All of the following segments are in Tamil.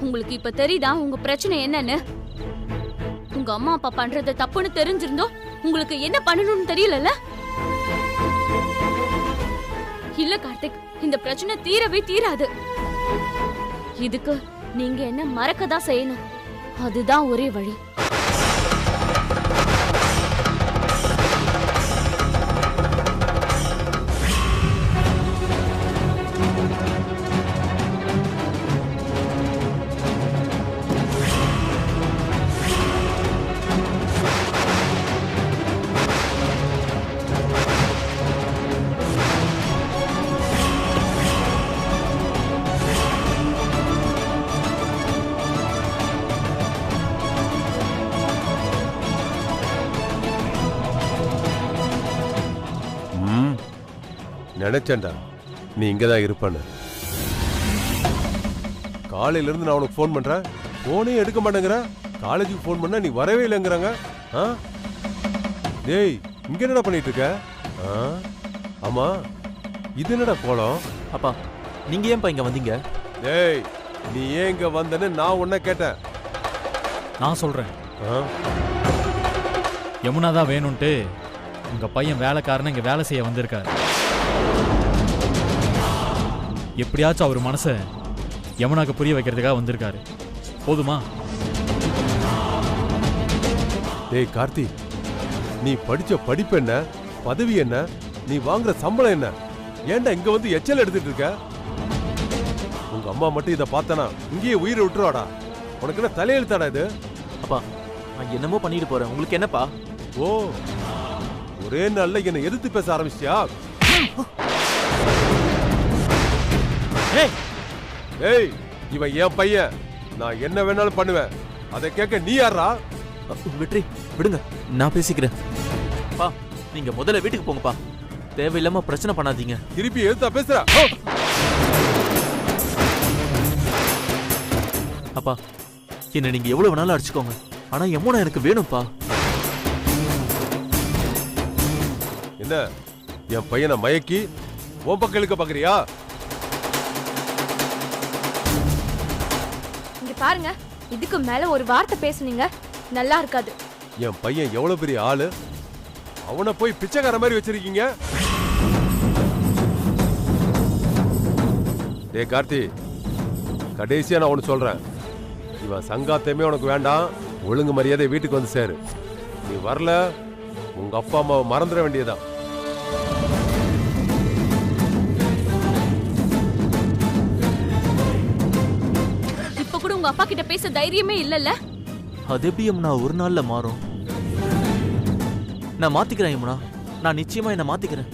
உங்களுக்கு இப்ப தெரியுதா உங்க பிரச்சனை என்னன்னு? உங்க அம்மா அப்பா பண்றது தப்புன்னு தெரிஞ்சிருந்தோ உங்களுக்கு என்ன பண்ணணும்னு தெரியலல்ல? இல்ல கார்த்திக், இந்த பிரச்சனை தீரவே தீராது. இதுக்கு நீங்க என்ன மறக்கதான் செய்யணும். அதுதான் ஒரே வழி. நினைச்சேன்டா நீ இங்கதான் இருப்பன்னு. காலையில இருந்து நான் உனக்கு போன் பண்றேன், போனே எடுக்க மாட்டேங்கிற. காலேஜுக்கு போன் பண்ணா நீ வரவே இல்லைங்கிறாங்க. டேய், இங்க என்னடா பண்ணிட்டு இருக்க? ஆமா, இது என்னடா கோலம்? அப்பா, நீங்க ஏன்பா இங்க வந்தீங்க? டேய், நீ ஏன் இங்க வந்தன்னு நான் உன்ன கேட்டேன். நான் சொல்றேன். யமுனா தான் வேணும்ட்டு உங்க பையன் வேலைக்காரன் இங்க வேலை செய்ய வந்திருக்காரு. எப்படியாச்சும் அவர் மனசை யமுனாக்கு புரிய வைக்கிறதுக்காக வந்திருக்காரு. போதுமா? டேய் கார்த்தி, நீ படிச்ச படிப்பு என்ன, பதவி என்ன, நீ வாங்குற சம்பளம் என்ன? ஏன்டா இங்க வந்து எச்சல் எடுத்துட்டு இருக்க? உங்க அம்மா மட்டும் இதை பார்த்தனா இங்கேயே உயிரை விட்டுருவாடா. உனக்கு என்ன தலையெழுத்தாடா இது? அப்பா, நான் என்னமோ பண்ணிட்டு போறேன், உங்களுக்கு என்னப்பா? ஓ, ஒரே நாள்ல என்ன எதிர்த்து பேச ஆரம்பிச்சியா? ஏய், இவன் என் பையன், நான் என்ன வேணாலும் பண்ணுவேன். அதை கேட்க நீ யாரா? வெற்றி, விடுங்க, நான் பேசிக்கிறேன். பா, நீங்க முதல்ல வீட்டுக்கு போங்கப்பா. தேவையில்லாம பிரச்சனை பண்ணாதீங்க. திருப்பி எதிர்த்தா பேசுற? அப்பா, என்ன நீங்க எவ்வளவு வேணாலும் அடிச்சுக்கோங்க, ஆனா யமுனா எனக்கு வேணும்ப்பா. என்ன, என் பையனை மயக்கி உன் பக்கம் இழுக்க பாக்குறியா? பாருங்க, இதுக்கு மேல ஒரு வார்த்தை பேசுனீங்க நல்லா இருக்காது. என் பையன் எவ்வளவு பெரிய ஆளு, அவனை போய் பிச்சைக்கார மாதிரி வச்சிருக்கீங்க. டேய் கார்த்தி, கடைசியா நான் ஒன்னு சொல்றேன், இவன் சங்காத்தமே உனக்கு வேண்டாம். ஒழுங்கு மரியாதை வீட்டுக்கு வந்து சேரு. நீ வரல, உங்க அப்பா அம்மாவை மறந்துட வேண்டியதான். உங்க அப்பா கிட்ட பேச தைரியமே இல்லல்ல? அது எப்படி யமுனா ஒரு நாள்ல மாறும்? நான் மாத்திக்கிறேன் யமுனா, நான் நிச்சயமா என்ன மாத்திக்கிறேன்.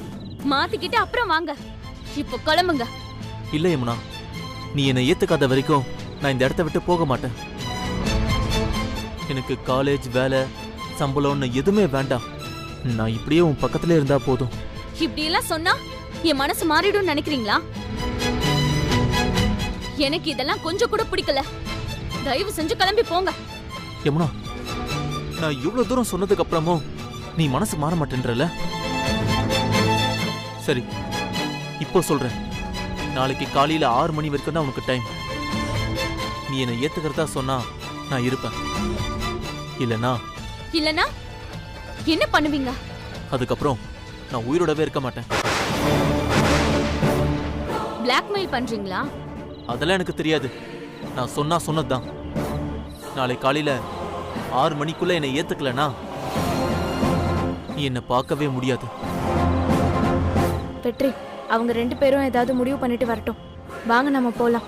மாத்திக்கிட்டு அப்புறம் வாங்க, இப்போ கிளம்புங்க. இல்ல யமுனா, நீ என்னை ஏத்துக்காத வரைக்கும் நான் இந்த இடத்த விட்டு போக மாட்டேன். எனக்கு காலேஜ், வேலை, சம்பளம்னு எதுவுமே வேண்டாம். நான் இப்படியே உன் பக்கத்துல இருந்தா போதும். இப்படி எல்லாம் சொன்னா என் மனசு மாறிடும் நினைக்கிறீங்களா? எனக்கு இதெல்லாம் கொஞ்சம் கூட பிடிக்கல. தயவு செஞ்சு கிளம்பி போங்க. யமுனா, நான் இவ்வளவு தூரம் சொன்னதுக்கு அப்புறமும் நீ மனசு மாற மாட்டேன்றல? சரி, இப்போ சொல்றேன். நாளைக்கு காலையில 6 மணி வரைக்கும் தான் உனக்கு டைம். நீ என்னை ஏத்துக்கிறதா சொன்னா நான் இருப்பேன். இல்லனா என்ன பண்ணுவீங்க? அதுக்கப்புறம் நான் உயிரோடவே இருக்க மாட்டேன். பிளாக்மெயில் பண்றீங்களா? அதெல்லாம் எனக்கு தெரியாது. நான் சொன்னா சொன்னதுதான். நாளை காலையில 6 மணிக்குள்ள என்னை ஏத்துக்கலனா நீ என்னை பார்க்கவே முடியாது. வெற்றி, அவங்க 2 பேரும் ஏதாவது முடிவு பண்ணிட்டு வரட்டும். வாங்க நம்ம போலாம்.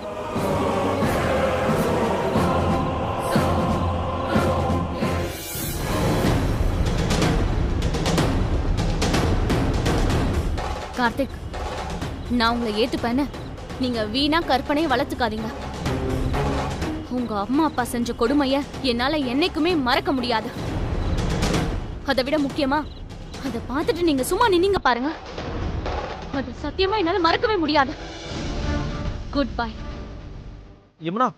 கார்த்திக், நான் உங்களை ஏத்துப்பேன்னு நீங்க வீணா கற்பனை வளர்த்துக்காதீங்க. உங்க அம்மா அப்பா செஞ்ச கொடுமைய என்னால என்னைக்குமே மறக்க முடியாது. அதை விட முக்கியமா, அதை பார்த்துட்டு நீங்க சும்மா நின்னீங்க பாருங்க, அது சத்தியமா என்னால மறக்கவே முடியாது. Good bye. யமுனா,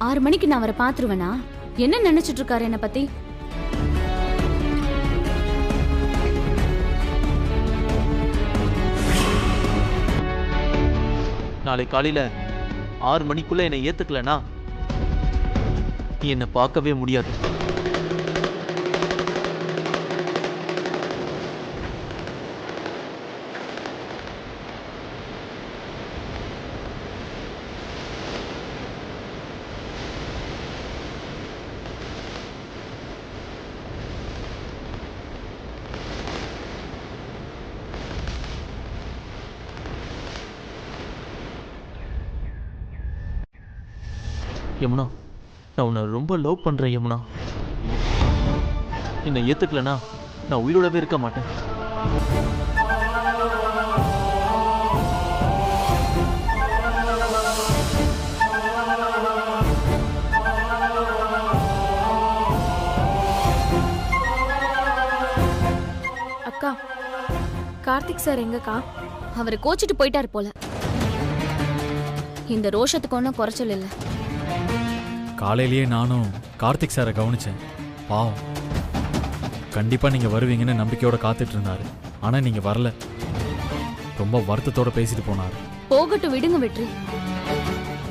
6 மணிக்கு நான் அவரை பாத்துருவேனா? என்ன நினைச்சிட்டு இருக்காரு என்ன பத்தி? நாளை காலையில 6 மணிக்குள்ள என்னை ஏத்துக்கலனா நீ என்னை பார்க்கவே முடியாது. யமுனா, நான் உன்னை ரொம்ப லவ் பண்றேன் யமுனா. என்னை ஏத்துக்கலனா நான் உயிரோடவே இருக்க மாட்டேன். அக்கா, கார்த்திக் சார் எங்கக்கா? அவரை கோச்சிட்டு போயிட்டாரு போல. இந்த ரோஷத்துக்கு ஒன்றும் குறைச்சல் இல்லை. காலையிலேயே நானும் கார்த்திக் சாரை கவனிச்சேன். பாவம், கண்டிப்பா நீங்க வருவீங்கன்னு நம்பிக்கையோட காத்துட்டு இருந்தாரு. ஆனா நீங்க வரல. ரொம்ப வருத்தத்தோட பேசிட்டு போனாரு. போகட்டும், விடுங்க வெற்றி.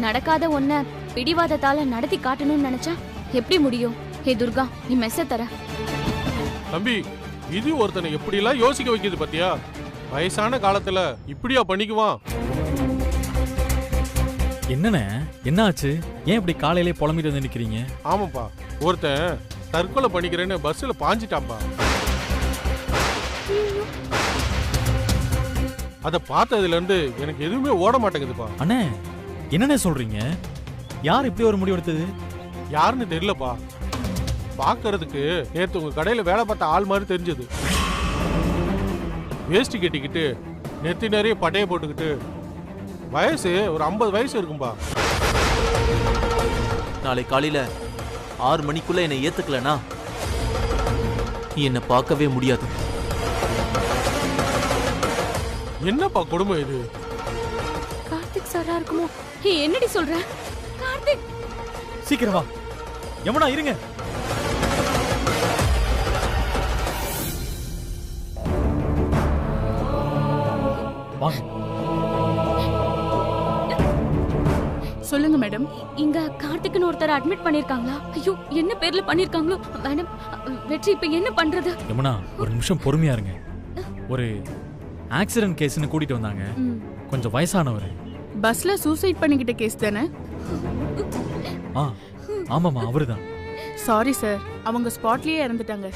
நடக்காத ஒன்ன பிடிவாதத்தால நடத்தி காட்டணும்னு நினைச்சா எப்படி முடியும்? ஹே துர்கா, நீ மெஸ்ஸ தர. தம்பி, இது ஒருத்தனை எப்படிலாம் யோசிக்க வைக்குது பாத்தியா? வயசான காலத்துல இப்படியா பண்ணிக்குவான்? என்னண்ணே, என்ன ஆச்சு? ஏன் இப்படி காலையிலே புலம்பிட்டு வந்து நிக்கிறீங்க? ஆமாப்பா, ஒருத்தன் தற்கொலை பண்ணிக்கிறேன்னு பஸ்ல பாஞ்சிட்டாப்பா. அத பார்த்ததுல இருந்து எனக்கு எதுவுமே ஓட மாட்டேங்குதுப்பா. அண்ணே, என்னண்ணே சொல்றீங்க? யார் இப்படி ஒரு முடிவு எடுத்தது? யாருன்னு தெரியலப்பா. பாக்குறதுக்கு நேத்து உங்க கடையில வேலை பார்த்த ஆள் மாதிரி தெரிஞ்சது. வேஷ்டி கட்டிக்கிட்டு நெத்தி நிறைய பட்டைய போட்டுக்கிட்டு வயசு ஒரு 50 வயசு இருக்கும்பா. நாளை காலையில 6 மணிக்குள்ள என்னை ஏத்துக்கலனா நீ என்னை பார்க்கவே முடியாது. என்னப்பா கொடுமை இது? கார்த்திக் சாரா இருக்குமோ? ஹே, என்னடி சொல்ற? கார்த்திக், சீக்கிரம் வா. யமுனா, இருங்க. வாங்க. சொல்லுங்க மேடம். இங்க கார்த்திக்னு ஒருத்தர் அட்மிட் பண்ணிருக்காங்களா? ஐயோ, என்ன பேர்ல பண்ணிருக்காங்களோ? மேடம், வெற்றி இப்ப என்ன பண்றது? யமுனா, ஒரு நிமிஷம் பொறுமையா இருங்க. ஒரு ஆக்சிடென்ட் கேஸ்னு கூட்டிட்டு வந்தாங்க. கொஞ்சம் வயசானவர். பஸ்ல சூசைட் பண்ணிக்கிட்ட கேஸ் தானே? ஆமாமா, அவருதான். சாரி சார், அவங்க ஸ்பாட்லயே இறந்துட்டாங்க.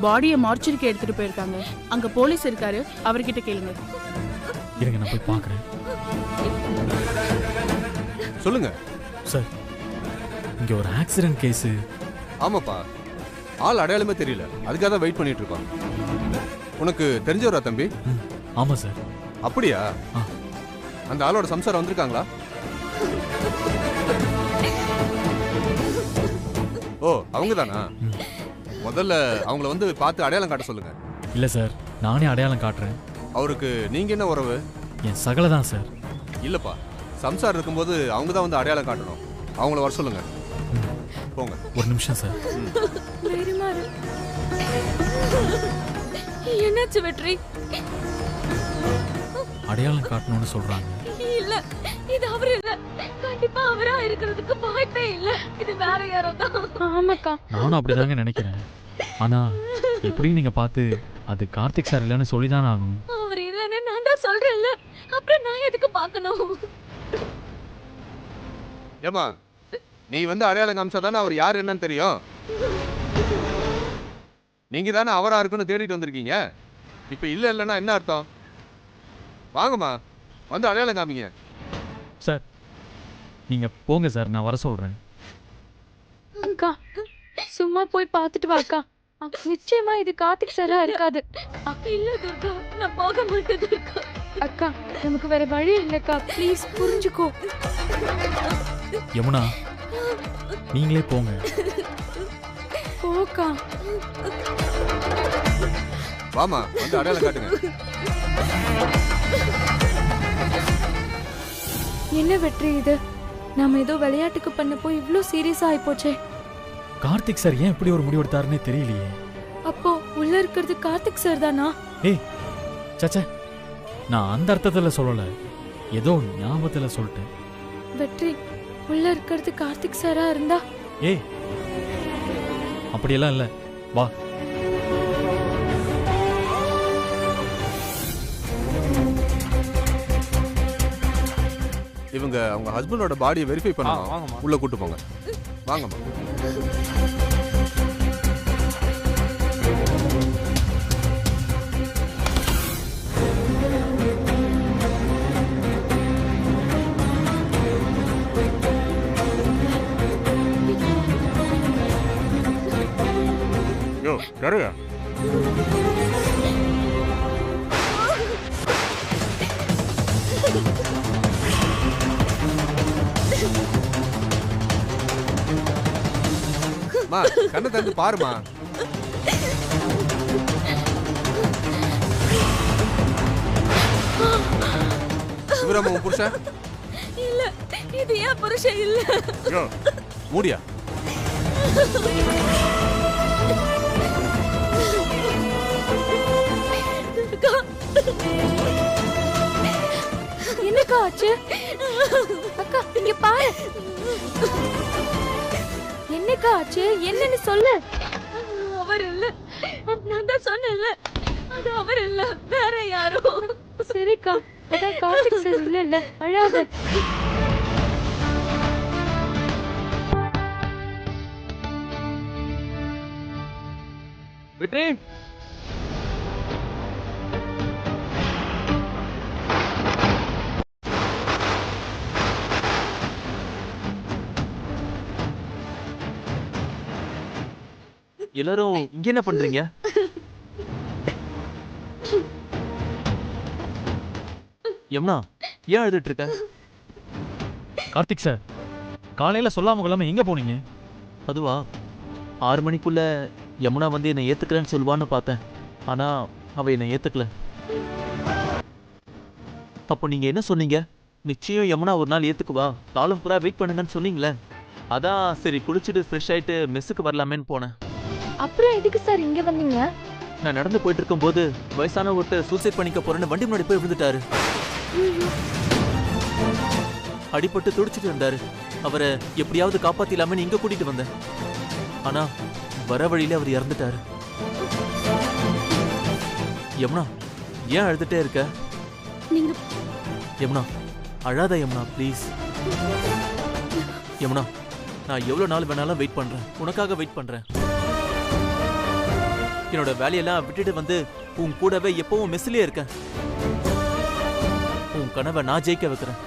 பாடியை மார்ச்சரிக்கு எடுத்துட்டு போயிருக்காங்க. அங்க போலீஸ் இருக்காரு, அவர்கிட்ட கேளுங்க. இருங்க, நான் போய் பார்க்கறேன். சொல்லுங்க சார், இங்க ஒரு ஆக்சிடென்ட் கேஸ். ஆமாப்பா, ஆள் அடையாளமே தெரியல. அதுக்காக தான் வெயிட் பண்ணிட்டு இருக்கோம். உனக்கு தெரிஞ்சவரா தம்பி? ஆமா சார். அப்படியா? அந்த ஆளோட சம்சாரம் வந்திருக்காங்களா? ஓ, அவங்க தானா? முதல்ல அவங்கள வந்து பார்த்து அடையாளம் காட்ட சொல்லுங்க. இல்ல சார், நானே அடையாளம் காட்டுறேன். அவருக்கு நீங்க என்ன உறவு? என் சகல தான் சார். இல்லப்பா, சம்சாரம் இருக்கும்போது அவங்க தான் வந்து அடையாளம் காட்டணும். அவங்கள வர சொல்லுங்க. போங்க. ஒரு நிமிஷம் சார். என்னாச்சு வெற்றி? அடையாளம் காட்டணும்னு சொல்றாங்க. இல்ல, இது அவரு இல்ல. கண்டிப்பா அவரா இருக்கிறதுக்கு வாய்ப்பே இல்ல. இது வேற யாரோ தான். ஆமாக்கா, நானும் அப்படிதாங்க நினைக்கிறேன். ஆனா எப்படி நீங்க பார்த்து அது கார்த்திக் சார் இல்லைன்னு சொல்லிதான் ஆகணும். அவர் இல்லன்னு நான் தான் சொல்றேன்ல, அப்புறம் நான் எதுக்கு பார்க்கணும்? ஏமா, நீ வந்து அடையாளம் காமிச்சா தானே அவர் யார் என்னன்னு தெரியும். நீங்க தானே அவரா இருக்குன்னு தேடிட்டு வந்திருக்கீங்க. இப்ப இல்லைன்னா என்ன அர்த்தம்? வாங்கம்மா, வந்து அடையாளம் காமிங்க. சார், நீங்க போங்க சார், நான் வர சொல்றேன். அக்கா சும்மா போய் பார்த்துட்டு வா அக்கா. நிச்சயமா இது கார்த்திக் சாரா இருக்காது. இல்ல துர்கா, நான் போக மாட்டேன் துர்கா. அக்கா, நமக்கு வேற வழி இல்லக்கா, ப்ளீஸ் புரிஞ்சுக்கோ. யமுனா, நீங்களே போங்க. போக்கா. வாமா, வந்து அடையாளம் காட்டுங்க. என்ன வெற்றி இது? நாம ஏதோ விளையாட்டுக்கு பண்ண போய் இவ்ளோ சீரியஸா ஆயிப்போச்சே. கார்த்திக் சார் ஏன் இப்படி ஒரு முடிவெடுத்தாருன்னே தெரியலையே. அப்போ உள்ள இருக்கிறது கார்த்திக் சார் தானா? ஏய் சச்சா, நான் அந்த அர்த்தத்துல சொல்லல, ஏதோ ஞாபகத்துல சொல்லிட்டேன். வெற்றி, உள்ள இருக்கிறது கார்த்திக் சாரா இருந்தா? ஏய் அப்படியெல்லாம் இல்ல, வா. இவங்க அவங்க ஹஸ்பண்டோட பாடியை வெரிஃபை பண்ணலாம். வாங்கம்மா. உள்ள கூட்டு போங்க. வாங்கம்மா. யோ யாருங்க? மா கண்ணை தந்து பாருமா. இவரம்மா உன் புருஷன்? இல்ல, இது ஏன் புருஷன் இல்ல. யோ மூடியா? என்னக்கா ஆச்சு? அக்கா இங்க பாரு. என்னக்கா ஆச்சு? என்னன்னு சொல்லு. அவர் இல்ல, நான் தான் சொன்னேன்ல, அது அவர் இல்ல, வேற யாரோ. சரிக்கா, அதான் கார்த்திக் சார் இல்ல இல்ல, அழாத. வெற்றி, எல்லாரும் இங்க என்ன பண்றீங்க? யமுனா, ஏன் அழுதுட்டு இருக்க? கார்த்திக் சார், காலையில சொல்லாம கொள்ளாம எங்க போனீங்க? அதுவா, 6 மணிக்குள்ள யமுனா வந்து என்னை ஏத்துக்கிறேன்னு சொல்லுவான்னு பார்த்தேன். ஆனா அவ என்னை ஏத்துக்கல. அப்போ நீங்க என்ன சொன்னீங்க? நிச்சயம் யமுனா ஒரு நாள் ஏத்துக்குவா, காலம் பூரா வெயிட் பண்ணுங்கன்னு சொன்னீங்களே. அதான் சரி குளிச்சுட்டு ஃப்ரெஷ் ஆயிட்டு மெஸ்ஸுக்கு வரலாமேன்னு போனேன். அப்புறம் எதுக்கு சார் இங்க வந்தீங்க? நான் நடந்து போயிட்டு இருக்கும்போது வயசான ஒருத்தர் சூசைட் பண்ணிக்க போறேன்னு வண்டி முன்னாடி போய் விழுந்துட்டாரு. அடிபட்டு துடிச்சிட்டு இருந்தாரு. அவரை எப்படியாவது காப்பாத்திலாமன்னு இங்க கூட்டிட்டு வந்தேன். ஆனா வர வழியில அவர் இறந்துட்டாரு. யமுனா, ஏன் அழுதுட்டே இருக்க? நீங்க யமுனா, அழாத யமுனா, ப்ளீஸ். யமுனா, நான் எவ்வளவு நாள் வேணாலும் வெயிட் பண்றேன், உனக்காக வெயிட் பண்றேன். என்னோட வேலையெல்லாம் விட்டுட்டு வந்து உன் கூடவே எப்பவும் மெஸ்ஸிலே இருக்கேன். உன் கனவை நான் ஜெயிக்க வைக்கிறேன்.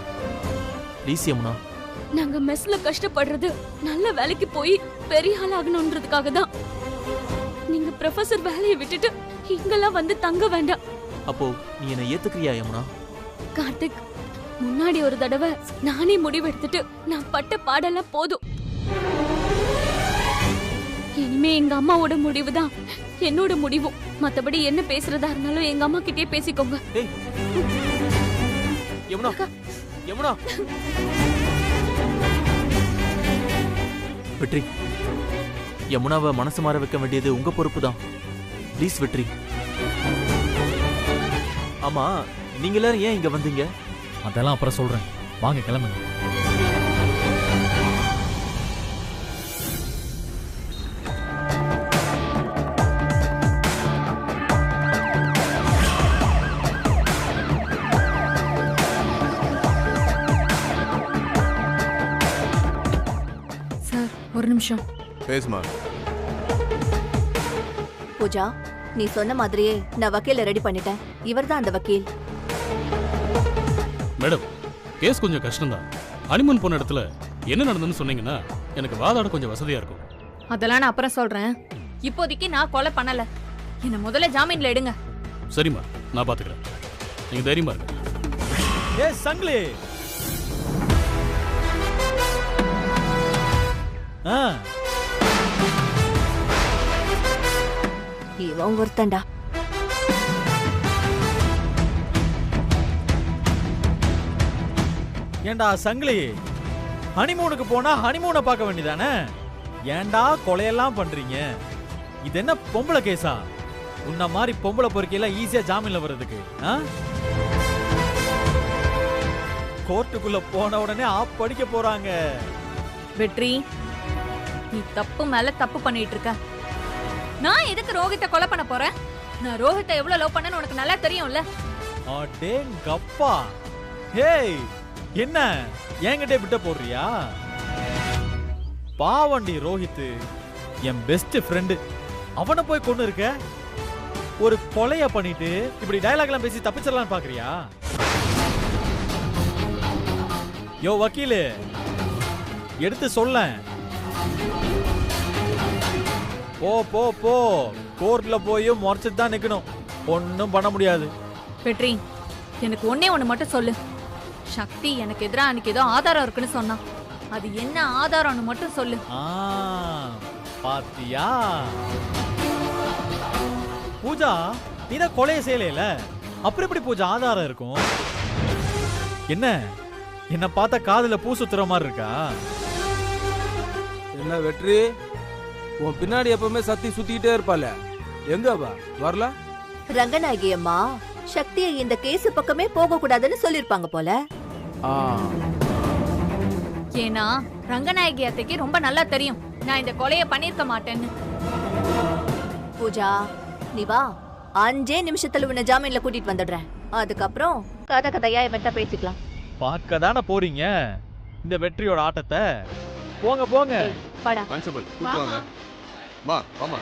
ப்ளீஸ் யமுனா. நாங்க மெஸ்ல கஷ்டப்படுறது நல்ல வேலைக்கு போய் பெரிய ஆள் ஆகணும்ன்றதுக்காக தான். நீங்க ப்ரொஃபசர் வேலையை விட்டுட்டு இங்கெல்லாம் வந்து தங்க வேண்டாம். அப்போ நீ என்னை ஏத்துக்கிறியா யமுனா? கார்த்திக், முன்னாடி ஒரு தடவை நானே முடிவெடுத்துட்டு நான் பட்ட பாடெல்லாம் போதும். இனிமே எங்க அம்மாவோட முடிவு தான் என்னோட முடிவும். மத்தபடி என்ன பேசுறதா இருந்தாலும் எங்க அம்மா கிட்டே பேசிக்கோங்க. ஏய் யமுனா, யமுனா. வெற்றி, யமுனாவை மனசு மாற வைக்க வேண்டியது உங்க பொறுப்பு தான். ப்ளீஸ் வெற்றி. ஆமா, நீங்க எல்லாரும் ஏன் இங்க வந்தீங்க? அதெல்லாம் அப்புறம் சொல்றேன், வாங்க கிளம்புங்க. சார் ஒரு நிமிஷம். பேசுமா. பூஜா, நீ சொன்ன மாதிரியே நான் வக்கீல ரெடி பண்ணிட்டேன். இவர்தான் அந்த வக்கீல். மேடம், கேஸ் கொஞ்சம் கஷ்டம்தான். ஹனிமூன் போன இடத்துல என்ன நடந்ததுன்னு சொன்னீங்கன்னா எனக்கு வாதாட கொஞ்சம் வசதியா இருக்கும். அதெல்லாம் நான் அப்புறம் சொல்றேன். இப்போதைக்கு நான் கொலை பண்ணல. என்ன முதல்ல ஜாமீன்ல எடுங்க. சரிம்மா, நான் பாத்துக்கிறேன். நீங்க தைரியமா இருங்க. ஏ சங்கிலி, இவன் ஒருத்தண்டா. ஏண்டா சங்கிலி, ஹனிமூனுக்கு போனா ஹனிமூனை பார்க்க வேண்டியதானே? ஏண்டா கொலையெல்லாம் பண்றீங்க? இது என்ன பொம்பளை கேஸா? உன்ன மாதிரி பொம்பளை பொறுக்கையெல்லாம் ஈஸியா ஜாமீன்ல வர்றதுக்கு கோர்ட்டுக்குள்ள போன உடனே ஆப் படிக்க போறாங்க. வெற்றி, நீ தப்பு மேல தப்பு பண்ணிட்டு இருக்க. நான் எதுக்கு ரோஹித்தை கொலை பண்ண போறேன்? நான் ரோஹித்தை எவ்வளவு லவ் பண்ணேன்னு உனக்கு நல்லா தெரியும்ல. அடேங்கப்பா. ஹேய், என்ன என்கிட்ட விட்ட போடுறியா? பாவண்டி ரோஹித், என் பெஸ்ட் ஃப்ரெண்டு. அவனை போய் கொண்டு இருக்க. ஒரு கொலைய பண்ணிட்டு இப்படி டயலாக் எல்லாம் பேசி தப்பிச்சிடலான்னு பாக்குறியா? யோ வக்கீலு, எடுத்து சொல்ல. போ போ போ, கோர்ட்ல போய் முறைச்சிட்டு தான் நிக்கணும். ஒன்னும் பண்ண முடியாது. வெற்றி, எனக்கு ஒண்ணு மட்டும் சொல்லு. சக்தி எனக்கு எதிரா அன்னைக்கு ஏதோ ஆதாரம் இருக்குன்னு சொன்னான். அது என்ன ஆதாரம்னு மட்டும் சொல்லு. பாத்தியா பூஜா, நீதான் கொலையை செய்யல. அப்புறம் எப்படி பூஜா ஆதாரம் இருக்கும்? என்ன பார்த்தா காதுல பூ சுத்துற மாதிரி இருக்கா? என்ன வெற்றி, உன் பின்னாடி எப்பவுமே சக்தி சுத்திக்கிட்டே இருப்பால, எங்க வரல? ரங்கநாயகி அம்மா சக்தியை இந்த கேஸ் பக்கமே போக கூடாதுன்னு சொல்லிருப்பாங்க போல. ஏன்னா ரங்கநாயகி அத்தைக்கு ரொம்ப நல்லா தெரியும் நான் இந்த கொலையை பண்ணிருக்க மாட்டேன்னு. பூஜா, நீ வா, 5 நிமிஷத்துல உன்னை ஜாமீன்ல கூட்டிட்டு வந்துடுறேன். அதுக்கப்புறம் கதையா இவன்ட்ட பேசிக்கலாம். பார்க்க தானே போறீங்க இந்த வெற்றியோட ஆட்டத்தை. போங்க போங்க. வாடா கான்ஸ்டபிள், கூட்டுவாங்க. வா வாமா.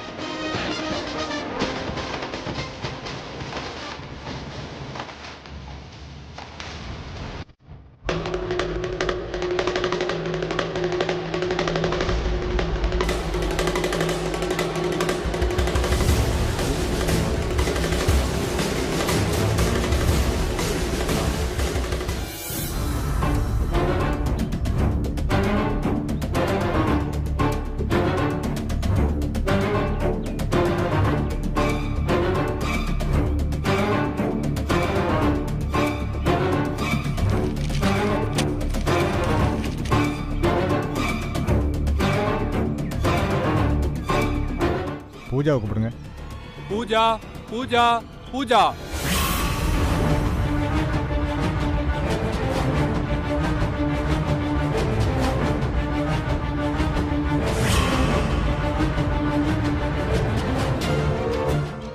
பூஜாவை கூப்பிடுங்க. பூஜா பூஜா பூஜா.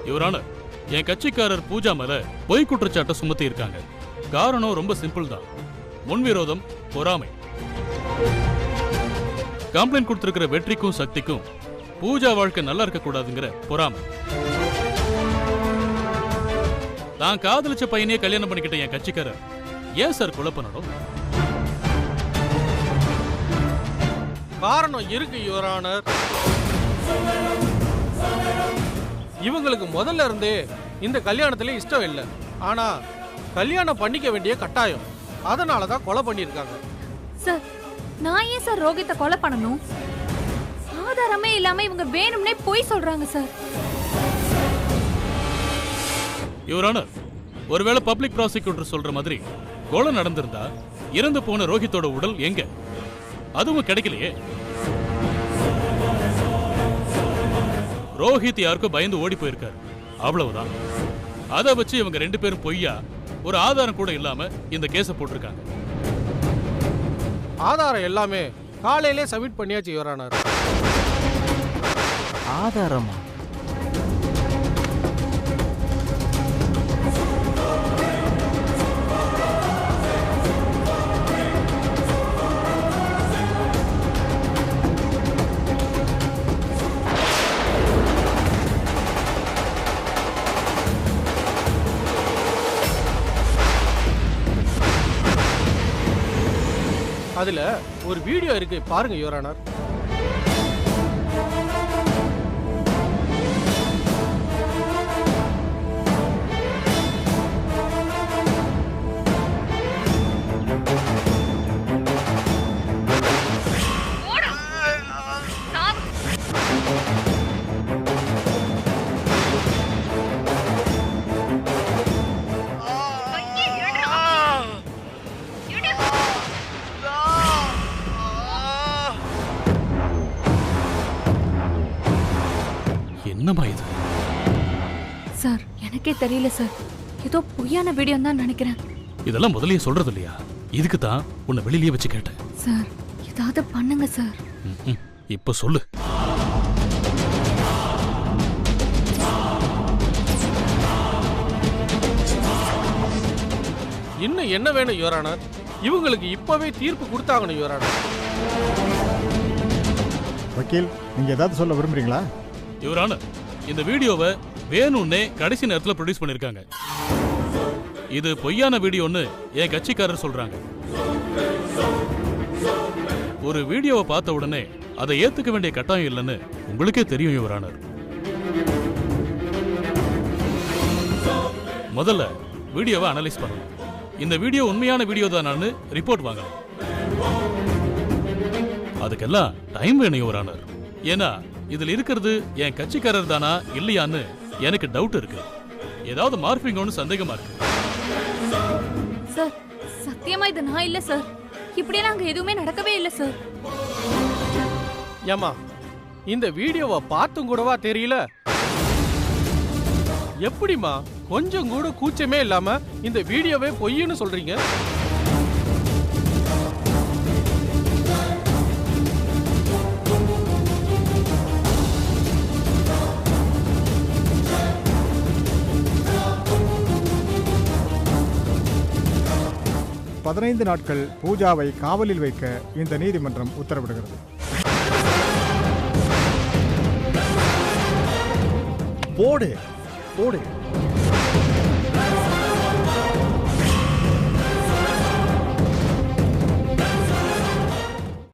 யுவரான, என் கட்சிக்காரர் பூஜா மேல பொய் குற்றச்சாட்டை சுமத்தி இருக்காங்க. காரணம் ரொம்ப சிம்பிள் தான், முன்விரோதம், பொறாமை. கம்ப்ளைண்ட் கொடுத்திருக்கிற வெற்றிக்கும் சக்திக்கும் பூஜா வாழ்க்கை நல்லா இருக்க கூடாதுங்கிற பொறாமை. தான் காதலிச்ச பையனே கல்யாணம் பண்ணிக்கிட்ட என் கட்சிக்காரர் ஏன் சார் கொலை பண்ணணும்? காரணம் இருக்கு யுவர் ஆனர். இவங்களுக்கு முதல்ல இருந்தே இந்த கல்யாணத்துல இஷ்டம் இல்லை. ஆனா கல்யாணம் பண்ணிக்க வேண்டிய கட்டாயம். அதனாலதான் கொலை பண்ணிருக்காங்க. சார், நான் ஏன் சார் ரோஹித்தை கொலை பண்ணணும்? ஆதாரமே இல்லாம இவங்க வேணும்னே போய் சொல்றாங்க சார். யுவர் ஆனர், ஒருவேளை பப்ளிக் ப்ராசிக்யூட்டர் சொல்ற மாதிரி கொலை நடந்திருந்தா இறந்து போன ரோஹித்தோட உடல் எங்க? அதுவும் கிடைக்கலையே. ரோஹித் யாருக்கும் பயந்து ஓடி போயிருக்காரு, அவ்வளவுதான். அதை வச்சு இவங்க 2 பேரும் பொய்யா ஒரு ஆதாரம் கூட இல்லாம இந்த கேஸை போட்டிருக்காங்க. ஆதாரம் எல்லாமே காலையிலே சப்மிட் பண்ணியாச்சு யுவர் ஆனர். ஆதாரமா? அதுல ஒரு வீடியோ இருக்கு, பாருங்க யுவர் ஆனர். சார் எனக்கே தெரியல சார், ஏதோ பொய்யான வீடியோ தான் நினைக்கிறேன். இதெல்லாம் முதல்லயே சொல்றது இல்லையா? இதுக்கு தான் உன்னை வெளியிலேயே வச்சு கேட்டேன். சார் ஏதாவது பண்ணுங்க சார். இப்ப சொல்லு. இன்னும் என்ன வேணும் யுவரானர்? இவங்களுக்கு இப்பவே தீர்ப்பு கொடுத்தாங்கணும் யுவரானர். வக்கீல், நீங்க ஏதாவது சொல்ல விரும்புறீங்களா? யுவரானர், இந்த வீடியோவை வேணும்னே கடைசி நேரத்தில் ப்ரொடியூஸ் பண்ணிருக்காங்க. இது பொய்யான வீடியோன்னு என் கட்சிக்காரர் சொல்றாங்க. ஒரு வீடியோவை பார்த்த உடனே அதை ஏத்துக்க வேண்டிய கட்டாயம் இல்லைன்னு உங்களுக்கே தெரியும் யுவரானர். முதல்ல வீடியோவை அனலைஸ் பண்ணணும். இந்த வீடியோ உண்மையான வீடியோ தானான்னு ரிப்போர்ட் வாங்கணும். அதுக்கெல்லாம் டைம் வேணும் யுவரானர். ஏன்னா இதுல இருக்கிறது என் கட்சிக்காரர் தானா இல்லையான்னு எனக்கு டவுட் இருக்கு. ஏதாவது மார்பிங்கோன்னு சந்தேகமா இருக்கு. சார் சத்தியமா இது நான் இல்ல சார். இப்படியெல்லாம் அங்க எதுவுமே நடக்கவே இல்ல சார். ஏமா இந்த வீடியோவை பார்த்தும் கூடவா தெரியல? எப்படிமா கொஞ்சம் கூட கூச்சமே இல்லாம இந்த வீடியோவே பொய்ன்னு சொல்றீங்க? பதினைந்து நாட்கள் பூஜாவை காவலில் வைக்க இந்த நீதிமன்றம் உத்தரவிடுகிறது. போடு போடு.